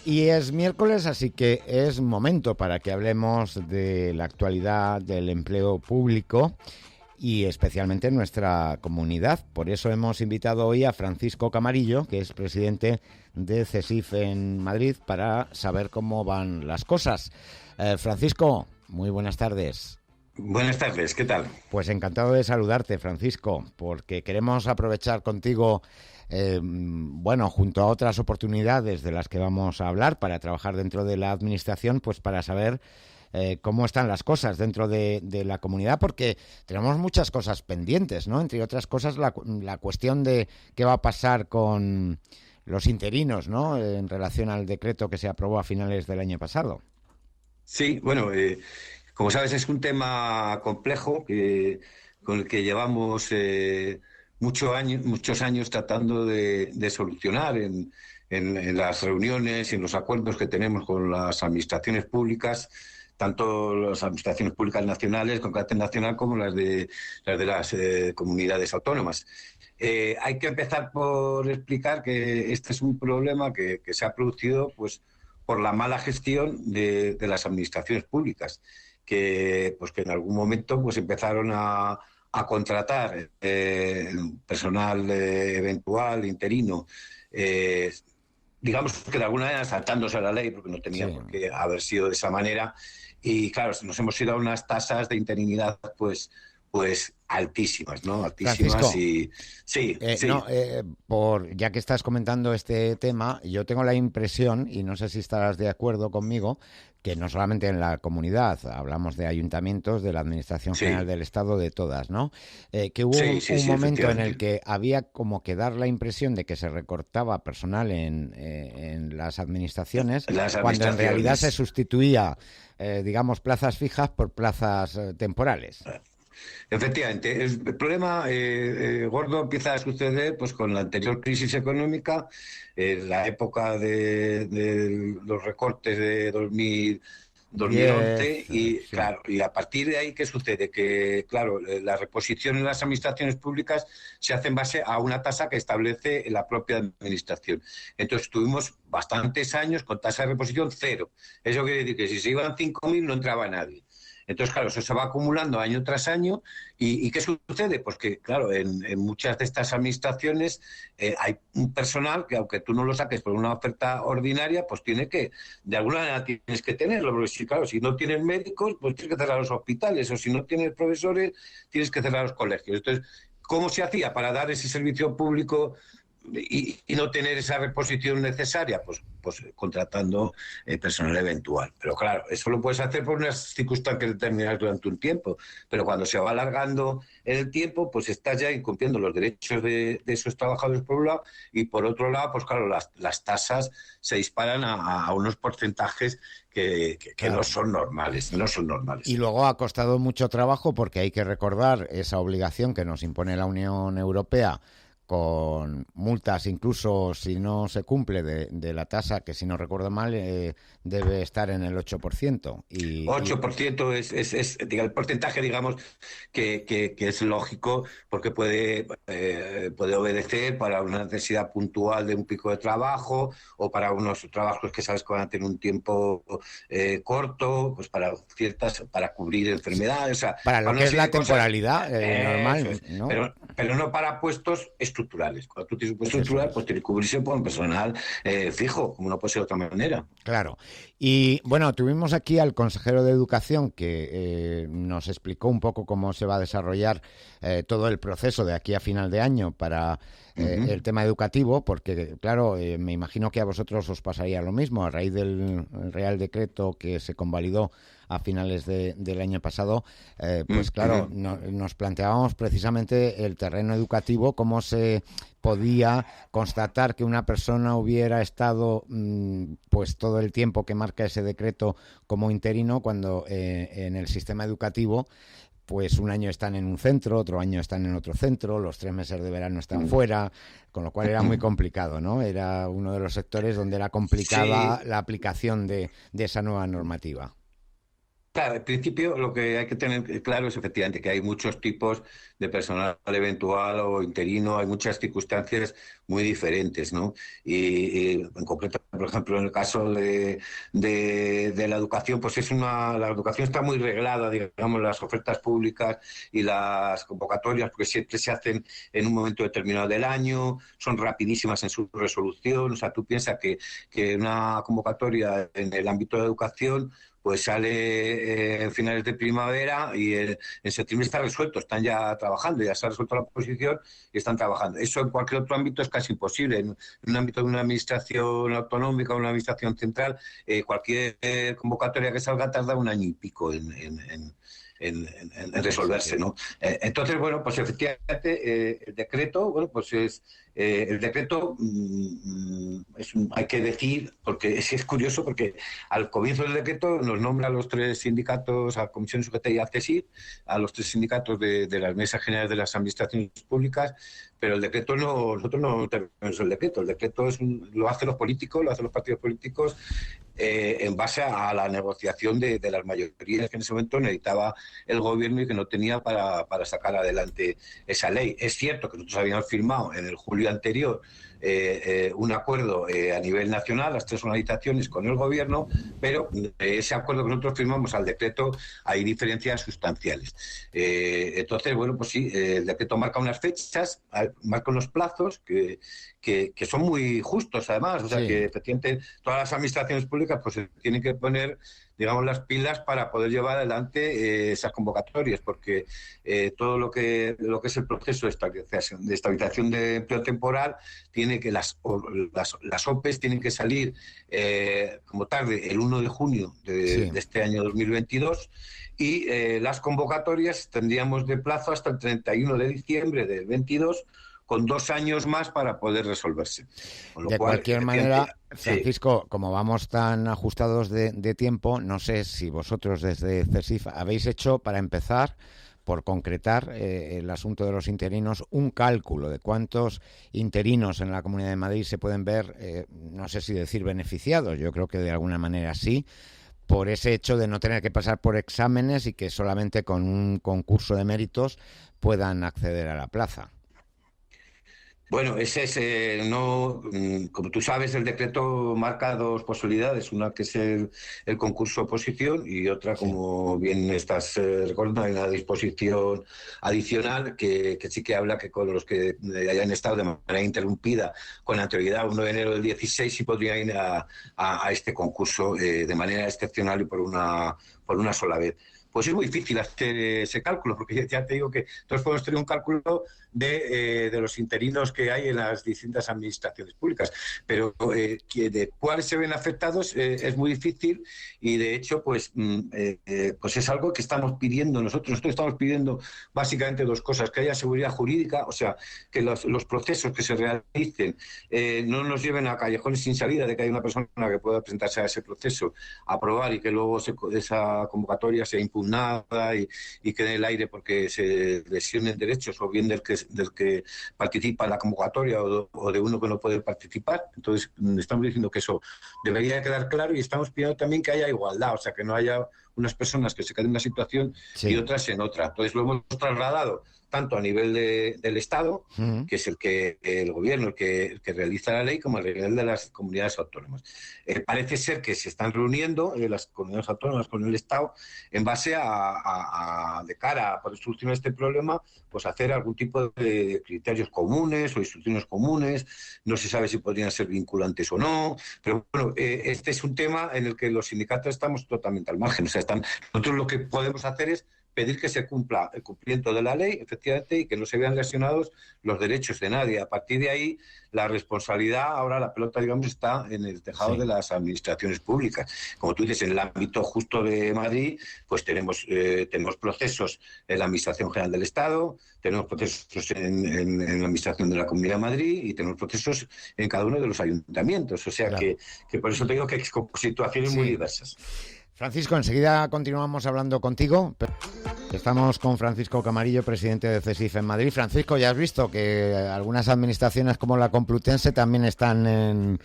Y es miércoles, así que es momento para que hablemos de la actualidad del empleo público y especialmente en nuestra comunidad. Por eso hemos invitado hoy a Francisco Camarillo, que es presidente de CESIF en Madrid, para saber cómo van las cosas. Francisco, muy buenas tardes. Buenas tardes, ¿qué tal? Pues encantado de saludarte, Francisco, porque queremos aprovechar contigo, junto a otras oportunidades de las que vamos a hablar para trabajar dentro de la administración, pues para saber cómo están las cosas dentro de la comunidad, porque tenemos muchas cosas pendientes, ¿no? Entre otras cosas, la cuestión de qué va a pasar con los interinos, ¿no? En relación al decreto que se aprobó a finales del año pasado. Sí, bueno, como sabes es un tema complejo con el que llevamos muchos años tratando de solucionar en las reuniones y en los acuerdos que tenemos con las administraciones públicas, tanto las administraciones públicas nacionales con carácter nacional como las comunidades autónomas. Hay que empezar por explicar que este es un problema que se ha producido pues por la mala gestión de las administraciones públicas, que en algún momento pues empezaron a contratar personal eventual, interino, digamos que de alguna manera saltándose a la ley, porque no tenía Sí. por qué haber sido de esa manera. Y claro, nos hemos ido a unas tasas de interinidad pues altísimas, ¿no? Altísimas Francisco, y sí, no, sí. ya que estás comentando este tema, yo tengo la impresión, y no sé si estarás de acuerdo conmigo, que no solamente en la comunidad, hablamos de ayuntamientos, de la Administración General Sí, del Estado, de todas, ¿no? Que hubo sí, sí, un sí, momento en el efectivamente. que había como que dar la impresión de que se recortaba personal en las administraciones, Las cuando en realidad se administraciones. sustituía, digamos, plazas fijas por plazas temporales. Efectivamente, el problema gordo empieza a suceder pues con la anterior crisis económica, la época de los recortes de 10, 2011 y sí. claro, y a partir de ahí ¿qué sucede? Que claro, la reposición en las administraciones públicas se hace en base a una tasa que establece la propia administración. Entonces tuvimos bastantes años con tasa de reposición cero. Eso quiere decir que si se iban 5.000 no entraba nadie. Entonces, claro, eso se va acumulando año tras año. ¿Y qué sucede? Pues que, claro, en muchas de estas administraciones hay un personal que, aunque tú no lo saques por una oferta ordinaria, pues de alguna manera tienes que tenerlo. Porque, claro, si no tienes médicos, pues tienes que cerrar los hospitales. O si no tienes profesores, tienes que cerrar los colegios. Entonces, ¿cómo se hacía para dar ese servicio público y no tener esa reposición necesaria? Pues contratando personal eventual. Pero claro, eso lo puedes hacer por unas circunstancias determinadas durante un tiempo, pero cuando se va alargando en el tiempo, pues estás ya incumpliendo los derechos de esos trabajadores por un lado, y por otro lado, pues claro, las tasas se disparan a unos porcentajes que no Claro. son normales, no son normales. Y luego ha costado mucho trabajo porque hay que recordar esa obligación que nos impone la Unión Europea con multas, incluso si no se cumple de la tasa, que si no recuerdo mal debe estar en el 8%. 8% diga, el porcentaje, digamos, que es lógico porque puede obedecer para una necesidad puntual de un pico de trabajo o para unos trabajos que sabes que van a tener un tiempo corto, pues para cubrir enfermedades, o sea, para lo para que una es serie la de cosas. temporalidad Eso normal, es, ¿no? pero no para puestos estructurales. Cuando tú tienes un puesto Eso estructural, es. pues tiene que cubrirse por un personal fijo, como no puede ser de otra manera. Claro. Y bueno, tuvimos aquí al consejero de Educación que nos explicó un poco cómo se va a desarrollar todo el proceso de aquí a final de año para Ujú. el tema educativo, porque claro, me imagino que a vosotros os pasaría lo mismo a raíz del Real Decreto que se convalidó a finales del año pasado, pues claro, Ujú. nos planteábamos precisamente el terreno educativo, cómo se podía constatar que una persona hubiera estado pues todo el tiempo que marca ese decreto como interino cuando en el sistema educativo pues un año están en un centro, otro año están en otro centro, los 3 meses de verano están fuera, con lo cual era muy complicado, ¿no? Era uno de los sectores donde era complicada Sí, la aplicación de esa nueva normativa. claro, al principio lo que hay que tener claro es efectivamente que hay muchos tipos de personal eventual o interino, hay muchas circunstancias muy diferentes, ¿no? Y en concreto, por ejemplo, en el caso de la educación, pues la educación está muy reglada, digamos, las ofertas públicas y las convocatorias, porque siempre se hacen en un momento determinado del año, son rapidísimas en su resolución. O sea, tú piensas que una convocatoria en el ámbito de educación pues sale en finales de primavera y en septiembre está resuelto, están ya trabajando, ya se ha resuelto la posición y están trabajando. Eso en cualquier otro ámbito es casi imposible. En un ámbito de una administración autonómica o una administración central, cualquier convocatoria que salga tarda un año y pico en resolverse, ¿no? Entonces, bueno, pues efectivamente el decreto, bueno, pues el decreto hay que decir, porque es curioso, porque al comienzo del decreto nos nombra a los 3 sindicatos, a Comisión Sujeta y a CESIF, a los 3 sindicatos de las mesas generales de las administraciones públicas, pero el decreto nosotros no tenemos el decreto lo hacen los políticos, lo hacen los partidos políticos en base a la negociación de las mayorías que en ese momento necesitaba el gobierno y que no tenía para sacar adelante esa ley. Es cierto que nosotros habíamos firmado en el julio anterior un acuerdo a nivel nacional, las 3 organizaciones con el gobierno, pero ese acuerdo que nosotros firmamos al decreto hay diferencias sustanciales. Entonces, bueno, pues sí, el decreto marca unas fechas, marca unos plazos que son muy justos, además. O sea, que efectivamente todas las administraciones públicas pues tienen que poner, digamos, las pilas para poder llevar adelante esas convocatorias, porque todo lo que es el proceso de estabilización de empleo temporal tiene que las OPEs tienen que salir como tarde el 1 de junio de este año 2022 y las convocatorias tendríamos de plazo hasta el 31 de diciembre del 22, con 2 años más para poder resolverse. Con lo de cual, cualquier manera, Francisco, como vamos tan ajustados de tiempo, no sé si vosotros desde CESIF habéis hecho, para empezar, por concretar el asunto de los interinos, un cálculo de cuántos interinos en la Comunidad de Madrid se pueden ver, no sé si decir beneficiados, yo creo que de alguna manera sí, por ese hecho de no tener que pasar por exámenes y que solamente con un concurso de méritos puedan acceder a la plaza. Bueno, ese es, no, como tú sabes, el decreto marca 2 posibilidades, una que es el concurso oposición y otra, como bien estás recordando, hay una disposición adicional que sí que habla que con los que hayan estado de manera interrumpida con anterioridad al 1 de enero del 16 sí podrían ir a este concurso de manera excepcional y por una sola vez. Pues es muy difícil hacer ese cálculo, porque ya te digo que todos podemos tener un cálculo de los interinos que hay en las distintas administraciones públicas, pero de cuáles se ven afectados es muy difícil y de hecho pues es algo que estamos pidiendo nosotros. Nosotros estamos pidiendo básicamente 2 cosas: que haya seguridad jurídica, o sea, que los procesos que se realicen no nos lleven a callejones sin salida, de que haya una persona que pueda presentarse a ese proceso, aprobar y que luego esa convocatoria sea impugnada y quede en el aire porque se lesionen derechos o bien del que participa en la convocatoria o de uno que no puede participar. Entonces, estamos diciendo que eso debería quedar claro y estamos pidiendo también que haya igualdad, o sea, que no haya unas personas que se queden en una situación y otras en otra. Entonces, lo hemos trasladado tanto a nivel del Estado, que es el gobierno el que realiza la ley, como a nivel de las comunidades autónomas. Parece ser que se están reuniendo las comunidades autónomas con el Estado en base de cara a poder solucionar este problema, pues hacer algún tipo de criterios comunes o instrucciones comunes. No se sabe si podrían ser vinculantes o no, pero bueno, este es un tema en el que los sindicatos estamos totalmente al margen. O sea, nosotros lo que podemos hacer es pedir que se cumpla el cumplimiento de la ley, efectivamente, y que no se vean lesionados los derechos de nadie. A partir de ahí, la responsabilidad, ahora la pelota, digamos, está en el tejado de las administraciones públicas. Como tú dices, en el ámbito justo de Madrid, pues tenemos procesos en la Administración General del Estado, tenemos procesos en la Administración de la Comunidad de Madrid y tenemos procesos en cada uno de los ayuntamientos. O sea, claro, que por eso te digo que hay situaciones muy diversas. Francisco, enseguida continuamos hablando contigo. Estamos con Francisco Camarillo, presidente de CESIF en Madrid. Francisco, ya has visto que algunas administraciones como la Complutense también están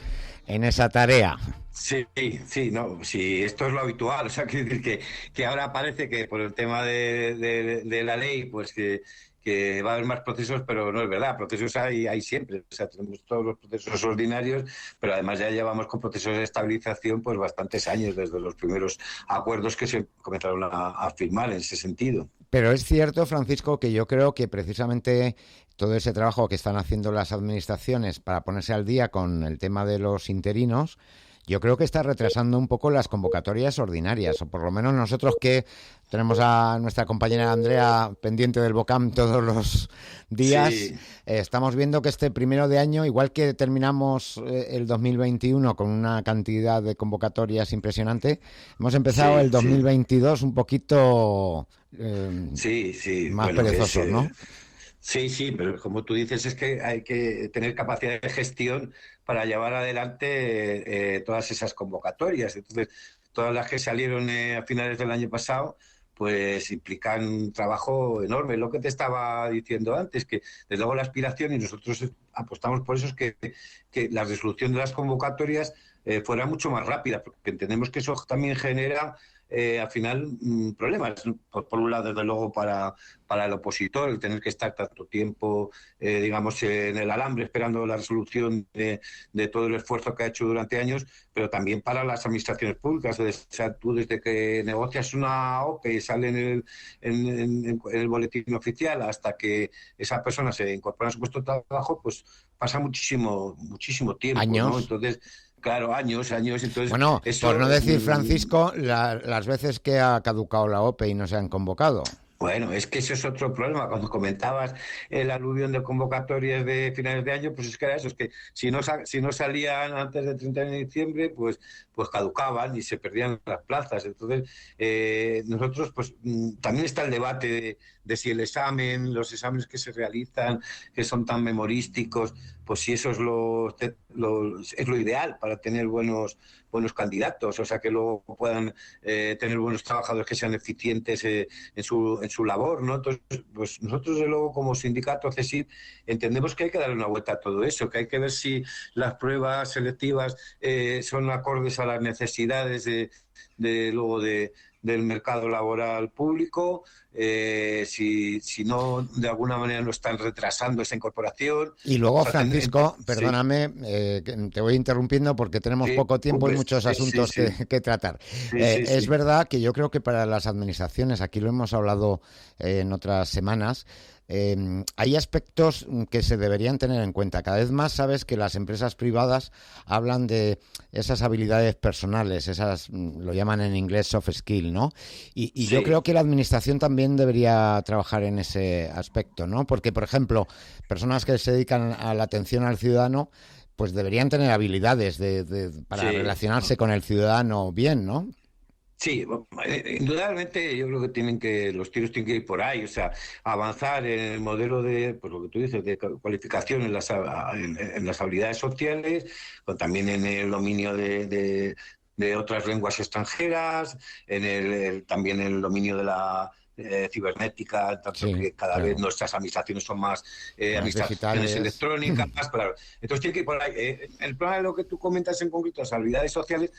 en esa tarea. Sí, esto es lo habitual. O sea, quiero decir que ahora parece que por el tema de la ley, pues que que va a haber más procesos, pero no es verdad, procesos hay siempre, o sea, tenemos todos los procesos ordinarios, pero además ya llevamos con procesos de estabilización pues bastantes años, desde los primeros acuerdos que se comenzaron a firmar en ese sentido. Pero es cierto, Francisco, que yo creo que precisamente todo ese trabajo que están haciendo las administraciones para ponerse al día con el tema de los interinos, yo creo que está retrasando un poco las convocatorias ordinarias, o por lo menos nosotros que tenemos a nuestra compañera Andrea pendiente del BOCAM todos los días, Sí, estamos viendo que este primero de año, igual que terminamos el 2021 con una cantidad de convocatorias impresionante, hemos empezado sí, el sí. 2022 un poquito Sí, sí, más bueno, perezosos, ¿no? sí, sí, pero como tú dices, es que hay que tener capacidad de gestión para llevar adelante todas esas convocatorias. Entonces, todas las que salieron a finales del año pasado, pues implican un trabajo enorme. Lo que te estaba diciendo antes, que desde luego la aspiración, y nosotros apostamos por eso, es que la resolución de las convocatorias fuera mucho más rápida, porque entendemos que eso también genera al final problemas. Por un lado, desde luego, para el opositor, el tener que estar tanto tiempo, digamos, en el alambre esperando la resolución de todo el esfuerzo que ha hecho durante años, pero también para las administraciones públicas. O sea, tú desde que negocias una OPE y sale en el boletín oficial hasta que esa persona se incorpora a su puesto de trabajo, pues pasa muchísimo tiempo, ¿no? Años. Entonces, claro, años, entonces Bueno, por no eso... decir, Francisco, las veces que ha caducado la OPE y no se han convocado. Bueno, es que ese es otro problema. Cuando comentabas el aluvión de convocatorias de finales de año, pues es que era eso, es que si no salían antes del 30 de diciembre, pues caducaban y se perdían las plazas. Entonces, nosotros, pues también está el debate de si el examen, los exámenes que se realizan, que son tan memorísticos, pues si eso es es lo ideal para tener buenos candidatos, o sea, que luego puedan tener buenos trabajadores que sean eficientes en su labor, ¿no? Entonces, pues nosotros, de luego, como sindicato CESIF, entendemos que hay que darle una vuelta a todo eso, que hay que ver si las pruebas selectivas son acordes a las necesidades luego del mercado laboral público, si no, de alguna manera no están retrasando esa incorporación. Y luego, O sea, Francisco, sí, perdóname, que te voy interrumpiendo porque tenemos sí, poco tiempo y pues, muchos sí, sí, asuntos sí, que tratar. sí, sí, Es sí. verdad que yo creo que para las administraciones, aquí lo hemos hablado en otras semanas, hay aspectos que se deberían tener en cuenta. Cada vez más sabes que las empresas privadas hablan de esas habilidades personales, esas lo llaman en inglés soft skill, ¿no? Y yo Sí. creo que la administración también debería trabajar en ese aspecto, ¿no? Porque, por ejemplo, personas que se dedican a la atención al ciudadano, pues deberían tener habilidades para Sí, relacionarse con el ciudadano bien, ¿no? sí, indudablemente yo creo que los tiros tienen que ir por ahí, o sea, avanzar en el modelo de, pues lo que tú dices, de cualificación en las habilidades sociales, también en el dominio de otras lenguas extranjeras, también en el dominio de la cibernética, tanto Sí, que cada vez claro. nuestras administraciones son más Más administraciones digitales. electrónicas, claro. Entonces tiene que ir por ahí. El problema de lo que tú comentas en concreto, las habilidades sociales,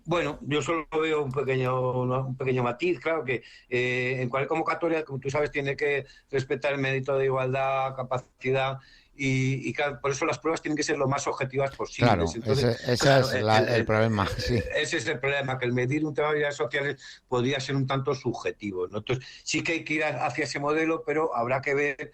bueno, yo solo veo un pequeño matiz, claro que en cualquier convocatoria, como tú sabes, tiene que respetar el mérito de igualdad, capacidad y claro, por eso las pruebas tienen que ser lo más objetivas posibles. Claro, Entonces, ese claro, es el problema, sí. ese es el problema, que el medir un tema de habilidades sociales podría ser un tanto subjetivo, ¿no? Entonces, sí que hay que ir hacia ese modelo, pero habrá que ver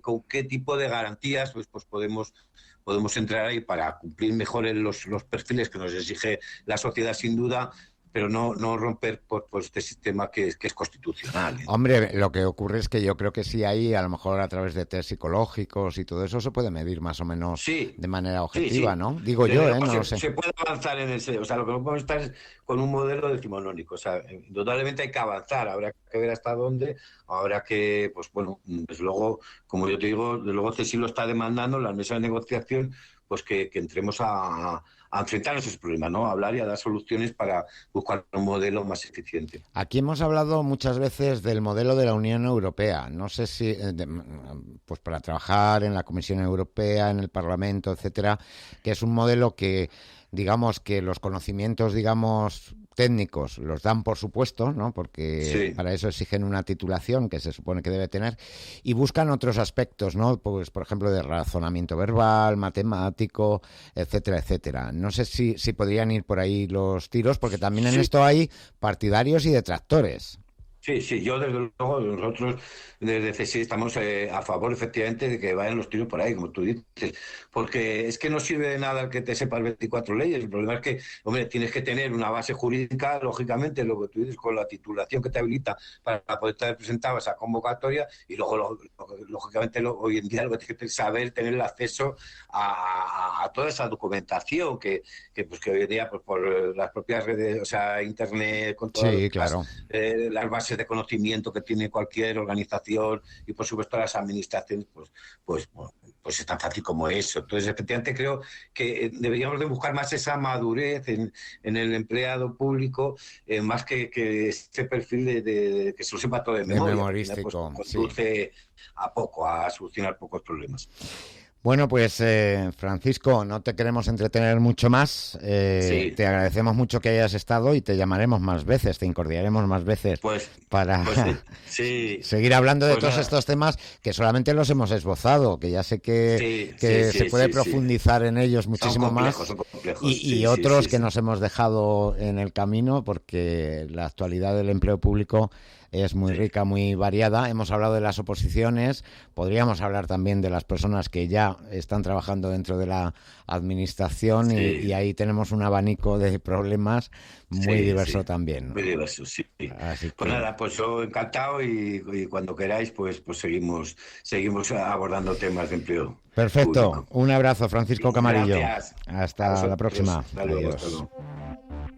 con qué tipo de garantías pues podemos entrar ahí para cumplir mejor en los perfiles que nos exige la sociedad, sin duda, pero no romper por este sistema que es constitucional, ¿eh? Hombre, lo que ocurre es que yo creo que sí hay, a lo mejor a través de test psicológicos y todo eso se puede medir más o menos Sí, de manera sí, objetiva, sí. ¿no? Digo Desde yo, ¿eh? luego No lo sé. se puede avanzar en ese. O sea, lo que no podemos estar es con un modelo decimonónico. O sea, indudablemente hay que avanzar. Habrá que ver hasta dónde. Habrá que, pues bueno, desde luego, como yo te digo, desde luego CSI lo está demandando en las mesas de negociación, pues que entremos a enfrentarnos a ese problema, ¿no? A hablar y a dar soluciones para buscar un modelo más eficiente. Aquí hemos hablado muchas veces del modelo de la Unión Europea. No sé si, pues para trabajar en la Comisión Europea, en el Parlamento, etcétera, que es un modelo que, digamos, que los conocimientos, digamos, técnicos los dan por supuesto, ¿no? Porque Sí. para eso exigen una titulación que se supone que debe tener, y buscan otros aspectos, ¿no? Pues, por ejemplo, de razonamiento verbal, matemático, etcétera, etcétera. No sé si podrían ir por ahí los tiros, porque también en Sí, esto hay partidarios y detractores. sí, sí, yo desde luego, nosotros desde CSI estamos a favor efectivamente de que vayan los tiros por ahí, como tú dices, porque es que no sirve de nada que te sepas 24 leyes, el problema es que, hombre, tienes que tener una base jurídica, lógicamente, lo que tú dices, con la titulación que te habilita para poder estar presentado a esa convocatoria, y luego, lógicamente, hoy en día lo que tienes que saber, tener el acceso a toda esa documentación pues, que hoy en día, pues, por las propias redes, o sea, Internet, con todas Sí, claro. las bases de conocimiento que tiene cualquier organización y por supuesto las administraciones, bueno, pues es tan fácil como eso. Entonces, efectivamente creo que deberíamos de buscar más esa madurez en el empleado público, más que ese perfil de que se lo sepa todo de De memoria, porque al final, pues, memorístico, sí. conduce a poco, a solucionar pocos problemas. Bueno, pues Francisco, no te queremos entretener mucho más. Sí, Te agradecemos mucho que hayas estado y te llamaremos más veces, te incordiaremos más veces pues, para sí, seguir hablando de pues todos nada, estos temas que solamente los hemos esbozado, que ya sé sí, sí, que se sí, puede sí, sí. profundizar en ellos muchísimo más, Son complejos, y sí, sí, otros sí, que sí. nos hemos dejado en el camino, porque la actualidad del empleo público es muy Sí. rica, muy variada. Hemos hablado de las oposiciones, podríamos hablar también de las personas que ya están trabajando dentro de la administración, y Sí, ahí tenemos un abanico de problemas muy sí, diverso sí. también. Muy diverso, sí. Así Pues que, nada, pues yo encantado y cuando queráis, pues seguimos abordando temas de empleo perfecto. público. Un abrazo, Francisco Camarillo. Gracias a Hasta la vosotros. próxima. Hasta luego, hasta Adiós. luego.